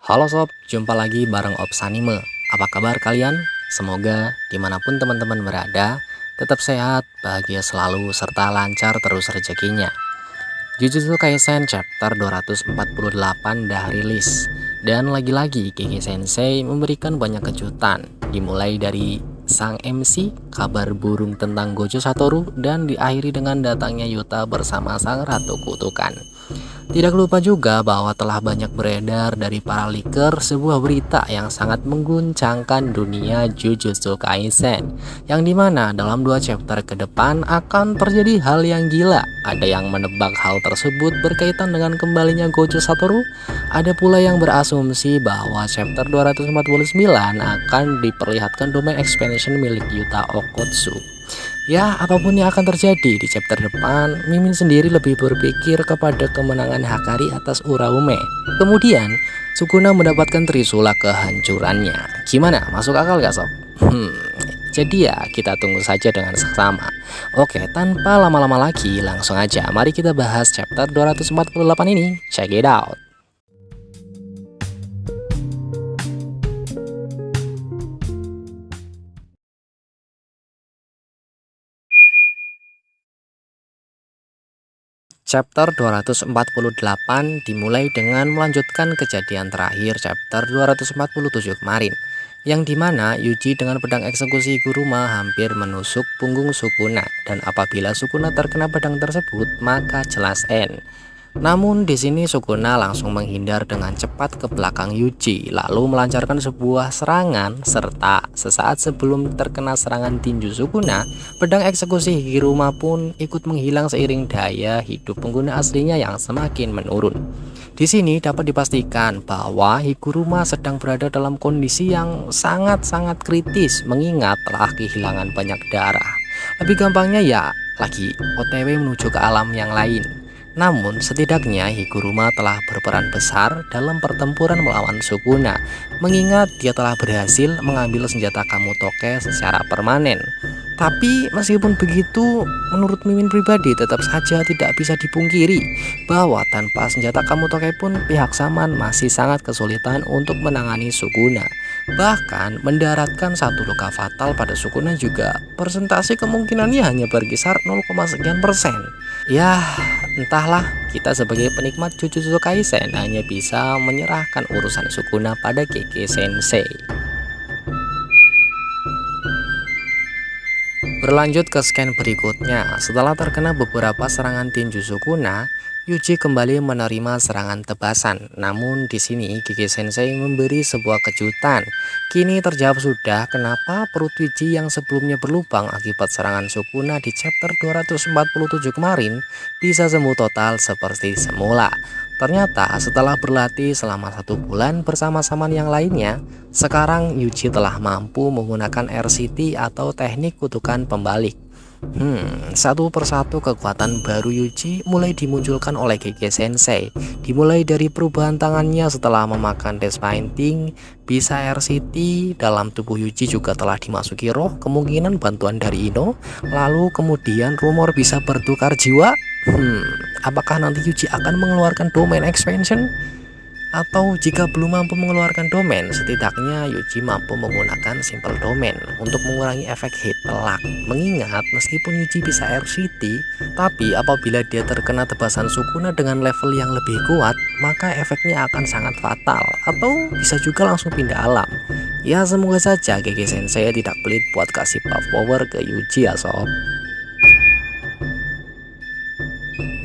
Halo sob, jumpa lagi bareng Ops Anime. Apa kabar kalian? Semoga dimanapun teman-teman berada, tetap sehat, bahagia selalu, serta lancar terus rezekinya. Jujutsu Kaisen chapter 248 dah rilis. Dan lagi-lagi Gege Sensei memberikan banyak kejutan. Dimulai dari sang MC, kabar burung tentang Gojo Satoru, dan diakhiri dengan datangnya Yuta bersama sang Ratu Kutukan. Tidak lupa juga bahwa telah banyak beredar dari para leaker sebuah berita yang sangat mengguncangkan dunia Jujutsu Kaisen, yang dimana dalam 2 chapter ke depan akan terjadi hal yang gila. Ada yang menebak hal tersebut berkaitan dengan kembalinya Gojo Satoru. Ada pula yang berasumsi bahwa chapter 249 akan diperlihatkan domain expansion milik Yuta Okkotsu. Ya, apapun yang akan terjadi di chapter depan, Mimin sendiri lebih berpikir kepada kemenangan Hakari atas Uraume. Kemudian, Sukuna mendapatkan Trisula kehancurannya. Gimana? Masuk akal gak sob? Jadi ya kita tunggu saja dengan seksama. Oke, tanpa lama-lama lagi, langsung aja mari kita bahas chapter 248 ini. Check it out. Chapter 248 dimulai dengan melanjutkan kejadian terakhir chapter 247 kemarin, yang dimana Yuji dengan pedang eksekusi Kuruma hampir menusuk punggung Sukuna, dan apabila Sukuna terkena pedang tersebut maka jelas end. Namun di sini Sukuna langsung menghindar dengan cepat ke belakang Yuji, lalu melancarkan sebuah serangan, serta sesaat sebelum terkena serangan tinju Sukuna, pedang eksekusi Hiruma pun ikut menghilang seiring daya hidup pengguna aslinya yang semakin menurun. Di sini dapat dipastikan bahwa Higuruma sedang berada dalam kondisi yang sangat-sangat kritis, mengingat telah kehilangan banyak darah. Lebih gampangnya ya lagi OTW menuju ke alam yang lain. Namun setidaknya Higuruma telah berperan besar dalam pertempuran melawan Sukuna, mengingat dia telah berhasil mengambil senjata Kamutoke secara permanen. Tapi meskipun begitu, menurut Mimin pribadi tetap saja tidak bisa dipungkiri bahwa tanpa senjata Kamutoke pun pihak Saman masih sangat kesulitan untuk menangani Sukuna. Bahkan mendaratkan satu luka fatal pada Sukuna juga persentase kemungkinannya hanya berkisar 0, sekian persen. Ya, entahlah, kita sebagai penikmat Jujutsu Kaisen hanya bisa menyerahkan urusan Sukuna pada Gege Sensei. Berlanjut ke scan berikutnya, setelah terkena beberapa serangan tinju Sukuna, Yuji kembali menerima serangan tebasan. Namun di sini Gege Sensei memberi sebuah kejutan. Kini terjawab sudah kenapa perut Yuji yang sebelumnya berlubang akibat serangan Sukuna di chapter 247 kemarin bisa sembuh total seperti semula. Ternyata setelah berlatih selama 1 bulan bersama-sama yang lainnya, sekarang Yuji telah mampu menggunakan RCT atau teknik kutukan pembalik. Satu persatu kekuatan baru Yuji mulai dimunculkan oleh Gege Sensei. Dimulai dari perubahan tangannya setelah memakan death painting, bisa RCT, dalam tubuh Yuji juga telah dimasuki roh, kemungkinan bantuan dari Ino. Lalu kemudian rumor bisa bertukar jiwa. Apakah nanti Yuji akan mengeluarkan domain expansion? Atau jika belum mampu mengeluarkan domain, setidaknya Yuji mampu menggunakan simple domain untuk mengurangi efek hit telak. Mengingat meskipun Yuji bisa RCT, tapi apabila dia terkena tebasan Sukuna dengan level yang lebih kuat, maka efeknya akan sangat fatal, atau bisa juga langsung pindah alam. Ya semoga saja Gege Sensei tidak pelit buat kasih buff power ke Yuji ya sob.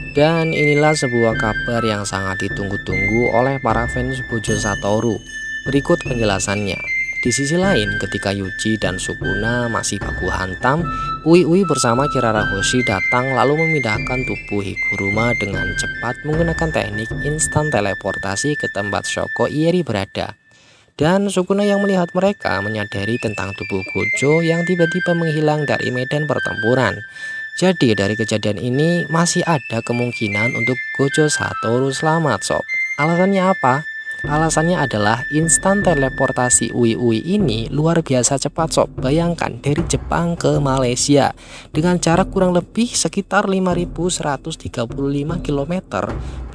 Dan inilah sebuah kabar yang sangat ditunggu-tunggu oleh para fans Gojo Satoru. Berikut penjelasannya. Di sisi lain, ketika Yuji dan Sukuna masih baku hantam, Ui bersama Kirara Hoshi datang lalu memindahkan tubuh Higuruma dengan cepat menggunakan teknik instan teleportasi ke tempat Shoko Ieri berada. Dan Sukuna yang melihat mereka menyadari tentang tubuh Gojo yang tiba-tiba menghilang dari medan pertempuran. Jadi dari kejadian ini masih ada kemungkinan untuk Gojo Satoru selamat sob. Alasannya apa? Alasannya adalah instan teleportasi Ui ini luar biasa cepat sob. Bayangkan dari Jepang ke Malaysia dengan jarak kurang lebih sekitar 5135 km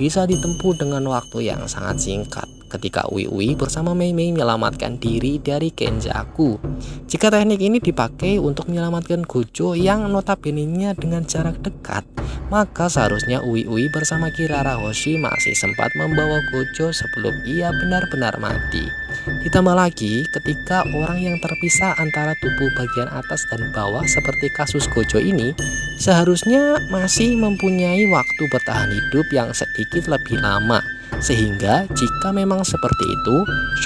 bisa ditempuh dengan waktu yang sangat singkat. ketika Uwi Uwi bersama Mei Mei menyelamatkan diri dari Kenjaku. Jika teknik ini dipakai untuk menyelamatkan Gojo yang notabene-nya dengan jarak dekat, maka seharusnya Uwi Uwi bersama Kirara Hoshi masih sempat membawa Gojo sebelum ia benar-benar mati. Ditambah lagi ketika orang yang terpisah antara tubuh bagian atas dan bawah seperti kasus Gojo ini seharusnya masih mempunyai waktu bertahan hidup yang sedikit lebih lama. Sehingga jika memang seperti itu,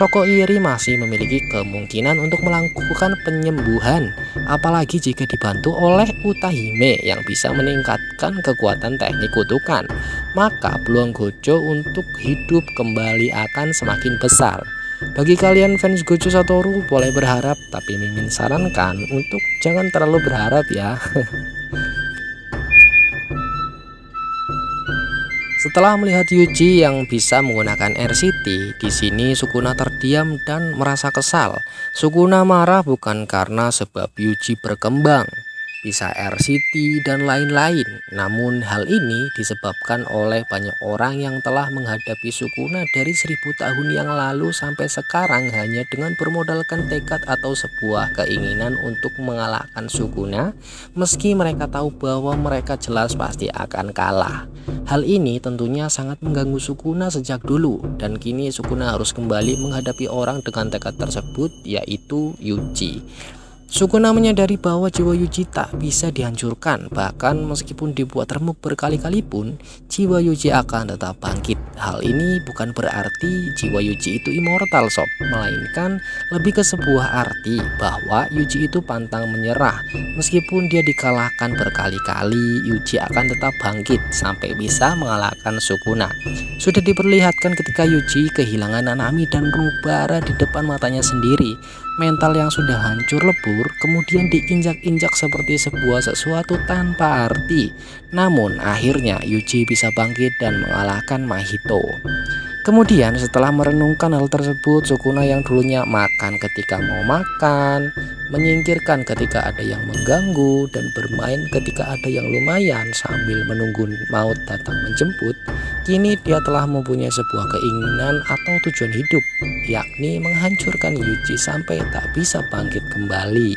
Shoko Iri masih memiliki kemungkinan untuk melakukan penyembuhan, apalagi jika dibantu oleh Utahime yang bisa meningkatkan kekuatan teknik kutukan. Maka peluang Gojo untuk hidup kembali akan semakin besar. Bagi kalian fans Gojo Satoru boleh berharap, tapi Mimin sarankan untuk jangan terlalu berharap ya. Setelah melihat Yuji yang bisa menggunakan Air City, di sini Sukuna terdiam dan merasa kesal. Sukuna marah bukan karena sebab Yuji berkembang, bisa Air City dan lain-lain. Namun hal ini disebabkan oleh banyak orang yang telah menghadapi Sukuna dari 1000 tahun yang lalu sampai sekarang hanya dengan bermodalkan tekad atau sebuah keinginan untuk mengalahkan Sukuna, meski mereka tahu bahwa mereka jelas pasti akan kalah. Hal ini tentunya sangat mengganggu Sukuna sejak dulu, dan kini Sukuna harus kembali menghadapi orang dengan tekad tersebut, yaitu Yuji. Sukuna menyadari bahwa jiwa Yuji tak bisa dihancurkan, bahkan meskipun dibuat remuk berkali-kali pun, jiwa Yuji akan tetap bangkit. Hal ini bukan berarti jiwa Yuji itu immortal sob, melainkan lebih ke sebuah arti bahwa Yuji itu pantang menyerah. Meskipun dia dikalahkan berkali-kali, Yuji akan tetap bangkit sampai bisa mengalahkan Sukuna. Sudah diperlihatkan ketika Yuji kehilangan Nanami dan Rubara di depan matanya sendiri. Mental yang sudah hancur lebur kemudian diinjak-injak seperti sebuah sesuatu tanpa arti. Namun akhirnya Yuji bisa bangkit dan mengalahkan Mahito. Kemudian setelah merenungkan hal tersebut, Sukuna yang dulunya makan ketika mau makan, menyingkirkan ketika ada yang mengganggu, dan bermain ketika ada yang lumayan sambil menunggu maut datang menjemput, kini dia telah mempunyai sebuah keinginan atau tujuan hidup, yakni menghancurkan Yuji sampai tak bisa bangkit kembali.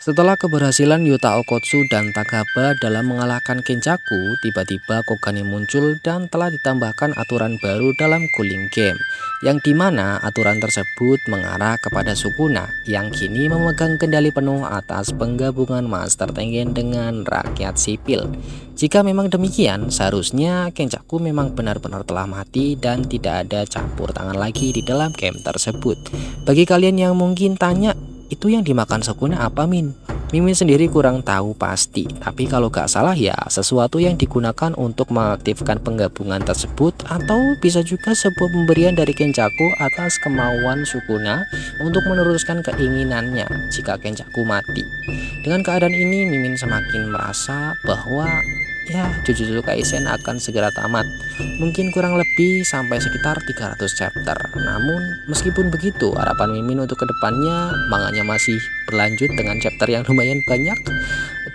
Setelah keberhasilan Yuta Okkotsu dan Takaba dalam mengalahkan Kenjaku, tiba-tiba Kogane muncul dan telah ditambahkan aturan baru dalam Cooling Game, yang dimana aturan tersebut mengarah kepada Sukuna yang kini memegang kendali penuh atas penggabungan Master Tengen dengan rakyat sipil. Jika memang demikian, seharusnya Kenjaku memang benar-benar telah mati dan tidak ada campur tangan lagi di dalam game tersebut. Bagi kalian yang mungkin tanya, itu yang dimakan Sukuna apa Min? Mimin sendiri kurang tahu pasti, tapi kalau gak salah ya sesuatu yang digunakan untuk mengaktifkan penggabungan tersebut, atau bisa juga sebuah pemberian dari Kenjaku atas kemauan Sukuna untuk meneruskan keinginannya jika Kenjaku mati. Dengan keadaan ini Mimin semakin merasa bahwa ya Jujutsu Kaisen akan segera tamat, mungkin kurang lebih sampai sekitar 300 chapter. Namun meskipun begitu, harapan Mimin untuk kedepannya manganya masih berlanjut dengan chapter yang lumayan banyak,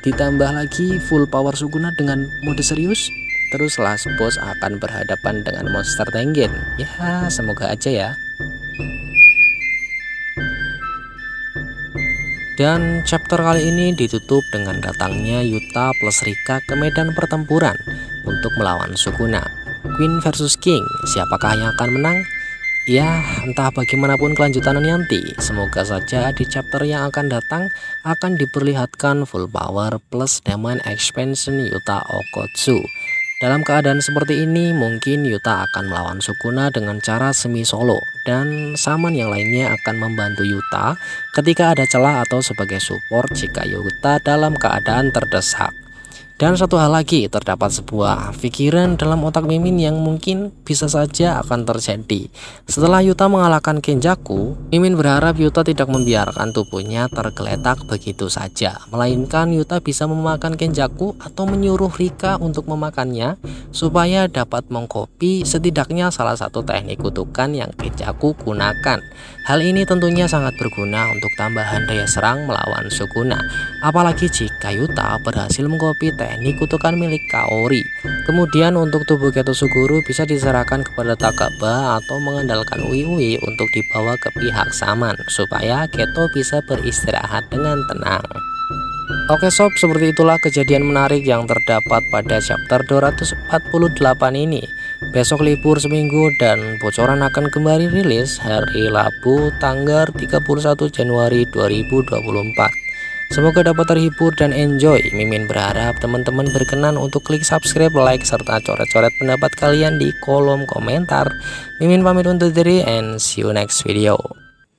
ditambah lagi full power Sukuna dengan mode serius, terus last boss akan berhadapan dengan monster Tengen. Ya semoga aja ya. Dan chapter kali ini ditutup dengan datangnya Yuta plus Rika ke medan pertempuran untuk melawan Sukuna. Queen versus King, siapakah yang akan menang? Ya, entah bagaimanapun kelanjutannya nanti, semoga saja di chapter yang akan datang akan diperlihatkan full power plus Diamond Expansion Yuta Okkotsu. Dalam keadaan seperti ini, mungkin Yuta akan melawan Sukuna dengan cara semi solo, dan Saman yang lainnya akan membantu Yuta ketika ada celah atau sebagai support jika Yuta dalam keadaan terdesak. Dan satu hal lagi, terdapat sebuah pikiran dalam otak Mimin yang mungkin bisa saja akan terjadi. Setelah Yuta mengalahkan Kenjaku, Mimin berharap Yuta tidak membiarkan tubuhnya tergeletak begitu saja, melainkan Yuta bisa memakan Kenjaku atau menyuruh Rika untuk memakannya supaya dapat mengcopy setidaknya salah satu teknik kutukan yang Kenjaku gunakan. Hal ini tentunya sangat berguna untuk tambahan daya serang melawan Sukuna, apalagi jika Yuta berhasil mengcopy teknik teknik kutukan milik Kaori. Kemudian untuk tubuh Geto Suguru bisa diserahkan kepada Takaba atau mengandalkan Uwi untuk dibawa ke pihak Saman supaya Geto bisa beristirahat dengan tenang. Oke sob, seperti itulah kejadian menarik yang terdapat pada chapter 248 ini. Besok libur seminggu dan bocoran akan kembali rilis hari Rabu tanggal 31 Januari 2024. Semoga dapat terhibur dan enjoy. Mimin berharap teman-teman berkenan untuk klik subscribe, like, serta coret-coret pendapat kalian di kolom komentar. Mimin pamit undur diri and see you next video.